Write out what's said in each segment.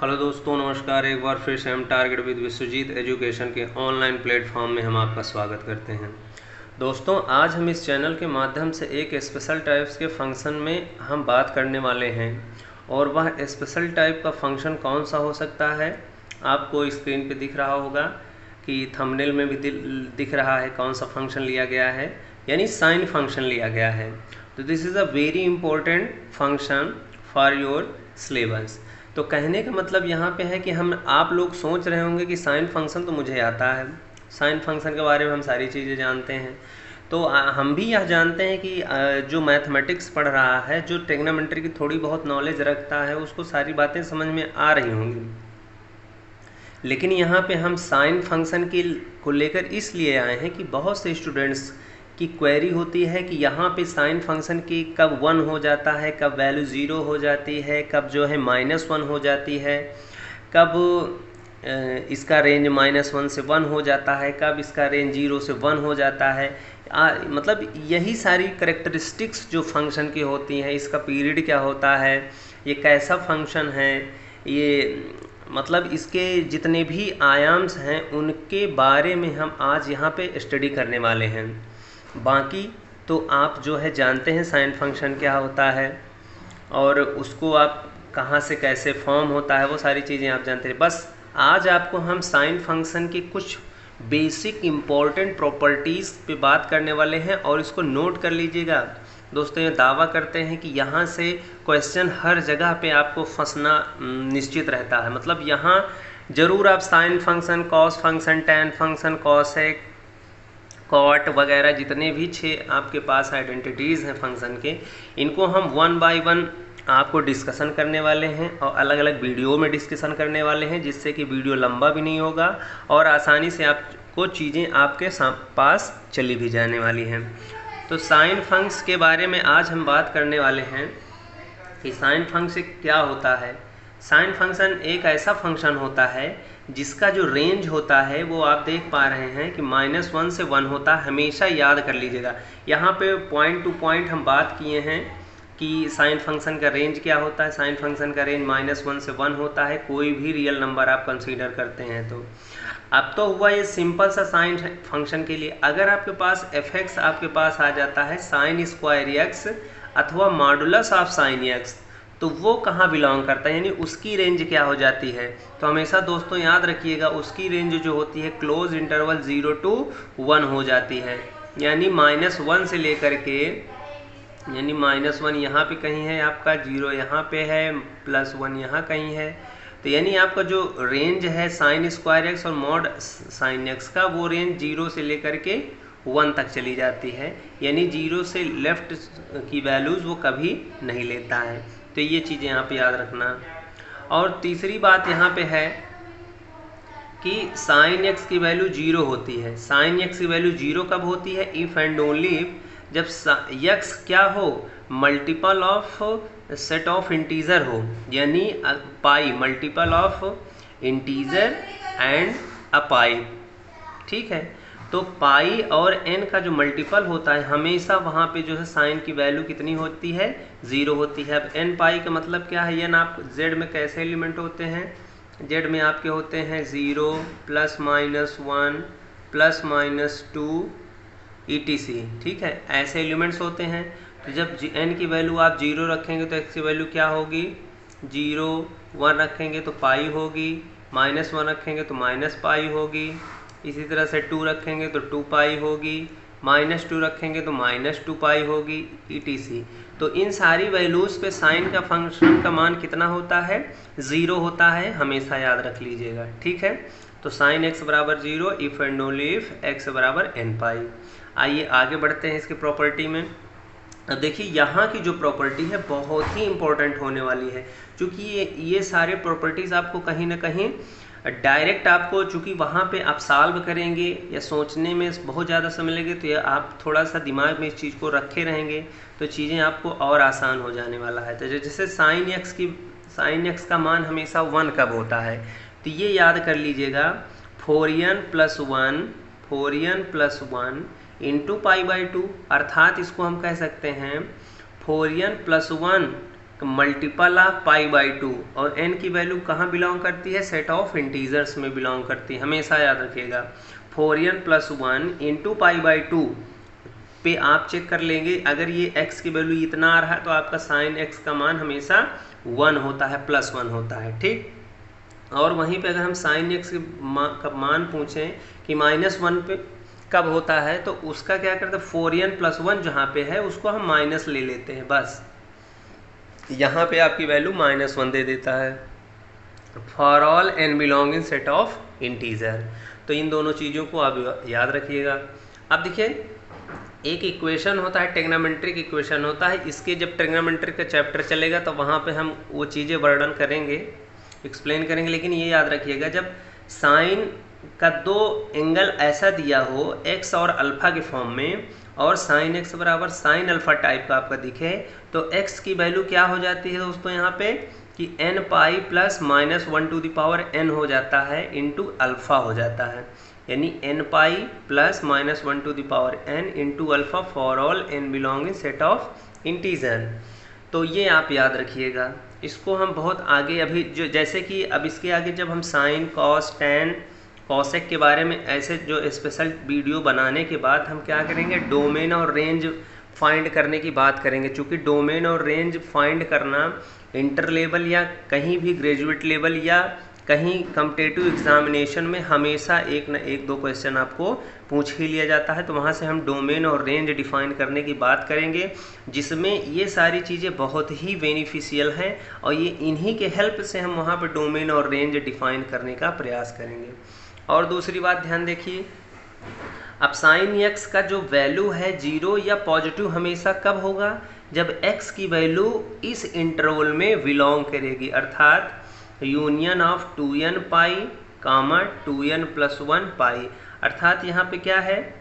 Hello दोस्तों, नमस्कार। एक बार फिर से हम टारगेट विद विश्वजीत एजुकेशन के ऑनलाइन प्लेटफॉर्म में हम आपका स्वागत करते हैं। दोस्तों, आज हम इस चैनल के माध्यम से एक स्पेशल टाइप्स के फंक्शन में हम बात करने वाले हैं और वह स्पेशल टाइप का फंक्शन कौन सा हो सकता है। आपको स्क्रीन पे दिख रहा होगा कि थंबनेल में भी दिख रहा है कौन सा फंक्शन लिया गया है, यानी साइन फंक्शन लिया गया है। तो this is a very important function for your syllabus. तो कहने का मतलब यहाँ पे है कि आप लोग सोच रहे होंगे कि साइन फंक्शन तो मुझे आता है, साइन फंक्शन के बारे में हम सारी चीज़ें जानते हैं। तो हम भी यह जानते हैं कि जो मैथमेटिक्स पढ़ रहा है, जो ट्रिग्नोमेट्री की थोड़ी बहुत नॉलेज रखता है, उसको सारी बातें समझ में आ रही होंगी। लेकिन यहाँ पे हम साइन फंक्शन को लेकर इसलिए आए हैं कि बहुत से स्टूडेंट्स की क्वेरी होती है कि यहाँ पे साइन फंक्शन की कब 1 हो जाता है, कब वैल्यू 0 हो जाती है, कब जो है -1 हो जाती है, कब इसका रेंज -1 से 1 हो जाता है, कब इसका रेंज 0 से 1 हो जाता है। मतलब यही सारी करेक्टरिस्टिक्स जो फंक्शन की होती हैं, इसका पीरियड क्या होता है, ये कैसा फंक्शन है, ये मतलब इसके जितने भी आयाम्स हैं उनके बारे में हम आज यहाँ पे स्टडी करने वाले हैं। बाकी तो आप जो है जानते हैं साइन फंक्शन क्या होता है और उसको आप कहाँ से कैसे फॉर्म होता है, वो सारी चीज़ें आप जानते हैं। बस आज आपको हम साइन फंक्शन की कुछ बेसिक इम्पॉर्टेंट प्रॉपर्टीज़ पे बात करने वाले हैं और इसको नोट कर लीजिएगा। दोस्तों, ये दावा करते हैं कि यहाँ से क्वेश्चन हर जगह पे आपको फंसना निश्चित रहता है। मतलब यहाँ ज़रूर आप sine function, cos function, tan function, cosec, cot वगैरह जितने भी 6 आपके पास आइडेंटिटीज़ हैं फंक्शन के, इनको हम 1 बाय 1 आपको डिस्कशन करने वाले हैं और अलग अलग वीडियो में डिस्कशन करने वाले हैं, जिससे कि वीडियो लंबा भी नहीं होगा और आसानी से आपको चीज़ें आपके पास चली भी जाने वाली हैं। तो साइन फंक्शन के बारे में आज हम बात करने वाले हैं कि साइन फंक्शन क्या होता है। साइन फंक्शन एक ऐसा फंक्शन होता है जिसका जो रेंज होता है वो आप देख पा रहे हैं कि -1 से 1 होता है। हमेशा याद कर लीजिएगा, यहाँ पे पॉइंट टू पॉइंट हम बात किए हैं कि साइन फंक्शन का रेंज क्या होता है। साइन फंक्शन का रेंज -1 से 1 होता है, कोई भी रियल नंबर आप कंसीडर करते हैं तो। अब तो हुआ ये सिंपल सा साइन फंक्शन के लिए। अगर आपके पास f(x) आपके पास आ जाता है साइन स्क्वायर x अथवा मॉडुलस ऑफ साइन x, तो वो कहाँ बिलोंग करता है, यानी उसकी रेंज क्या हो जाती है। तो हमेशा दोस्तों याद रखिएगा, उसकी रेंज जो होती है क्लोज इंटरवल 0 to 1 हो जाती है। यानी -1 से लेकर के, यानी -1 यहाँ पे कहीं है आपका, 0 यहाँ पे है, +1 यहाँ कहीं है। तो यानी आपका जो रेंज है साइन स्क्वायर एक्स और मॉड साइन एक्स का, वो रेंज 0 से लेकर के 1 तक चली जाती है। यानी 0 से लेफ्ट की वैल्यूज़ वो कभी नहीं लेता है। तो ये चीज़ें यहाँ पे याद रखना। और तीसरी बात यहाँ पे है कि साइन एक्स की वैल्यू 0 होती है। साइन एक्स की वैल्यू 0 कब होती है? इफ़ एंड ओनली जब एक्स क्या हो, multiple of set of integer हो, यानी pi multiple of integer and a pi. ठीक है, तो पाई और एन का जो मल्टीपल होता है हमेशा वहाँ पे जो है साइन की वैल्यू कितनी होती है? 0 होती है। अब एन पाई का मतलब क्या है? एन आप जेड में कैसे एलिमेंट होते हैं? जेड में आपके होते हैं 0 +-1 +-2 ETC। ठीक है, ऐसे एलिमेंट्स होते हैं। तो जब एन की वैल्यू आप 0 रखेंगे तो एक्स की वैल्यू क्या होगी? 0, 1 रखेंगे तो पाई होगी, -1 रखेंगे तो -पाई होगी, इसी तरह से 2 रखेंगे तो 2 पाई होगी, -2 रखेंगे तो -2 पाई होगी, ETC। तो इन सारी वैल्यूज़ पे साइन का फंक्शन का मान कितना होता है? 0 होता है, हमेशा याद रख लीजिएगा। ठीक है, तो साइन x बराबर 0 if and only if x बराबर n पाई। आइए आगे बढ़ते हैं इसकी प्रॉपर्टी में। अब देखिए, यहाँ की जो प्रॉपर्टी है बहुत ही इम्पोर्टेंट होने वाली है, क्योंकि ये सारे प्रॉपर्टीज़ आपको कहीं ना कहीं डायरेक्ट आपको, चूँकि वहाँ पे आप सॉल्व करेंगे या सोचने में बहुत ज़्यादा समय लगे, तो आप थोड़ा सा दिमाग में इस चीज़ को रखे रहेंगे तो चीज़ें आपको और आसान हो जाने वाला है। तो जैसे साइन एक्स का मान हमेशा 1 कब होता है? तो ये याद कर लीजिएगा, 4n + 1 इंटू पाई बाई 2, अर्थात इसको हम कह सकते हैं 4n + 1 मल्टीपल ऑफ π/2 और n की वैल्यू कहाँ बिलोंग करती है, सेट ऑफ इंटीजर्स में बिलोंग करती है, हमेशा याद रखिएगा। 4n + 1 इंटू π/2 पे आप चेक कर लेंगे, अगर ये x की वैल्यू इतना आ रहा है तो आपका साइन x का मान हमेशा 1 होता है, +1 होता है, ठीक। और वहीं पे अगर हम साइन x का मान पूछें कि -1 पे कब होता है, तो उसका क्या करते हैं, 4n + 1 जहाँ पे है उसको हम माइनस ले लेते हैं, बस यहाँ पे आपकी वैल्यू -1 दे देता है। For all n belong in set of integer, तो इन दोनों चीज़ों को आप याद रखिएगा। अब देखिए एक इक्वेशन होता है, ट्रिग्नोमेट्रिक इक्वेशन होता है, इसके जब ट्रिग्नोमेट्रिक का चैप्टर चलेगा तो वहाँ पे हम वो चीज़ें वर्णन करेंगे, एक्सप्लेन करेंगे। लेकिन ये याद रखिएगा, जब साइन का दो एंगल ऐसा दिया हो x और अल्फा के फॉर्म में, और साइन x बराबर साइन अल्फा टाइप का आपका दिखे, तो x की वैल्यू क्या हो जाती है दोस्तों यहाँ पे कि n पाई प्लस -1n हो जाता है इंटू अल्फा हो जाता है, यानी n pi plus -1n into alpha for all n belong in set of integer. तो ये आप याद रखिएगा, इसको हम बहुत आगे अभी जो जैसे कि अब इसके आगे जब हम साइन कॉस टैन कॉसेक के बारे में ऐसे जो स्पेशल वीडियो बनाने के बाद हम क्या करेंगे, डोमेन और रेंज फाइंड करने की बात करेंगे। चूँकि डोमेन और रेंज फाइंड करना इंटर लेवल या कहीं भी ग्रेजुएट लेवल या कहीं कॉम्पिटिटिव एग्जामिनेशन में हमेशा एक न एक दो क्वेश्चन आपको पूछ ही लिया जाता है, तो वहाँ से हम डोमेन और रेंज डिफाइन करने की बात करेंगे, जिसमें ये सारी चीज़ें बहुत ही बेनिफिशियल हैं और ये इन्हीं के हेल्प से हम वहाँ पर डोमेन और रेंज डिफाइन करने का प्रयास करेंगे। और दूसरी बात ध्यान देखिए, अब साइन x का जो वैल्यू है 0 या पॉजिटिव हमेशा कब होगा, जब x की वैल्यू इस इंटरवल में बिलोंग करेगी, अर्थात union of 2n pi comma 2n + 1 पाई, अर्थात यहाँ पे क्या है,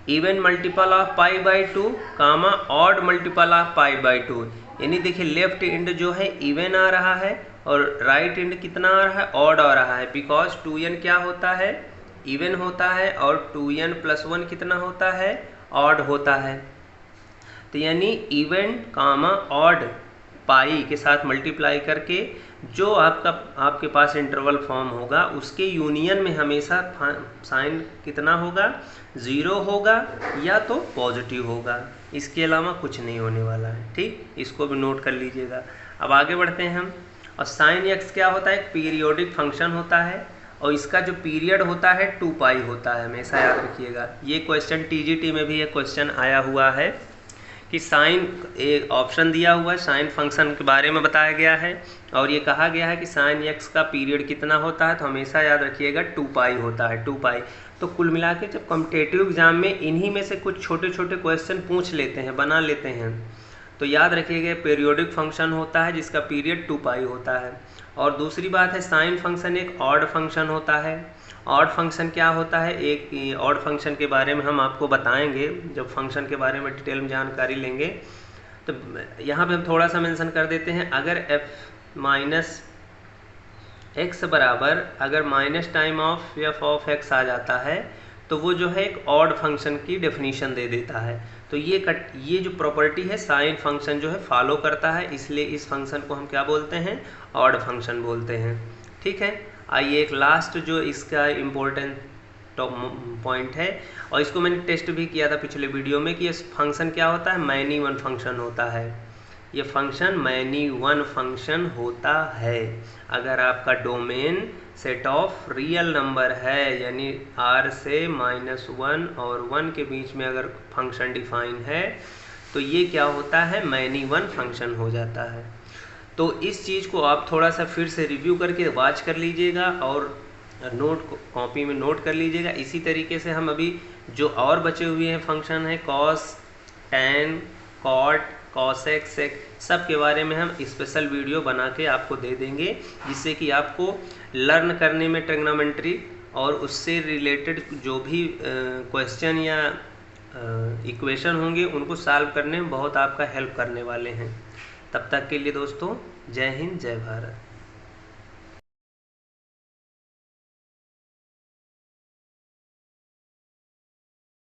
even multiple of π/2 comma odd multiple of π/2, यानी देखिए लेफ्ट एंड जो है इवन आ रहा है और राइट एंड कितना आ रहा है, ऑड आ रहा है, बिकॉज 2n क्या होता है, इवन होता है, और 2n + 1 कितना होता है, ऑड होता है। तो यानी इवन कामा ऑड पाई के साथ मल्टीप्लाई करके जो आपके पास इंटरवल फॉर्म होगा उसके यूनियन में हमेशा साइन कितना होगा, 0 होगा या तो पॉजिटिव होगा, इसके अलावा कुछ नहीं होने वाला है, ठीक, इसको भी नोट कर लीजिएगा। अब आगे बढ़ते हैं हम, और साइन x क्या होता है, एक पीरियोडिक फंक्शन होता है और इसका जो पीरियड होता है 2 पाई होता है, हमेशा याद रखिएगा। ये क्वेश्चन TGT में भी एक क्वेश्चन आया हुआ है कि साइन, एक ऑप्शन दिया हुआ है, साइन फंक्शन के बारे में बताया गया है और ये कहा गया है कि साइन x का पीरियड कितना होता है, तो हमेशा याद रखिएगा 2 पाई होता है, 2 पाई। तो कुल मिला के जब कॉम्पिटिटिव एग्जाम में इन्हीं में से कुछ छोटे छोटे क्वेश्चन पूछ लेते हैं, बना लेते हैं, तो याद रखिएगा पीरियोडिक फंक्शन होता है जिसका पीरियड 2 पाई होता है। और दूसरी बात है साइन फंक्शन एक ऑड फंक्शन होता है। ऑड फंक्शन क्या होता है, एक ऑड फंक्शन के बारे में हम आपको बताएंगे जब फंक्शन के बारे में डिटेल में जानकारी लेंगे। तो यहाँ पे हम थोड़ा सा मेंशन कर देते हैं, अगर f - बराबर अगर minus time of f (x) आ जाता है तो वो जो है एक ऑड फंक्शन की डेफिनेशन दे देता है। तो ये जो प्रॉपर्टी है साइन फंक्शन जो है फॉलो करता है, इसलिए इस फंक्शन को हम क्या बोलते हैं, ऑड फंक्शन बोलते हैं, ठीक है। आइए एक लास्ट जो इसका इम्पोर्टेंट पॉइंट है, और इसको मैंने टेस्ट भी किया था पिछले वीडियो में, कि ये फंक्शन क्या होता है, मैनी वन फंक्शन होता है। ये फंक्शन मैनी वन फंक्शन होता है अगर आपका domain set of real number है, यानी r से -1 और 1 के बीच में अगर फंक्शन डिफाइन है तो ये क्या होता है, मैनी वन फंक्शन हो जाता है। तो इस चीज़ को आप थोड़ा सा फिर से रिव्यू करके वॉच कर लीजिएगा और कॉपी में नोट कर लीजिएगा। इसी तरीके से हम अभी जो और बचे हुए हैं फंक्शन है, कॉस, टैन, कॉट, कॉसेक, सेक, सब के बारे में हम स्पेशल वीडियो बना के आपको दे देंगे, जिससे कि आपको लर्न करने में ट्रिग्नोमेट्री और उससे रिलेटेड जो भी क्वेश्चन या इक्वेशन होंगे उनको सॉल्व करने में बहुत आपका हेल्प करने वाले हैं। तब तक के लिए दोस्तों, जय हिंद, जय भारत।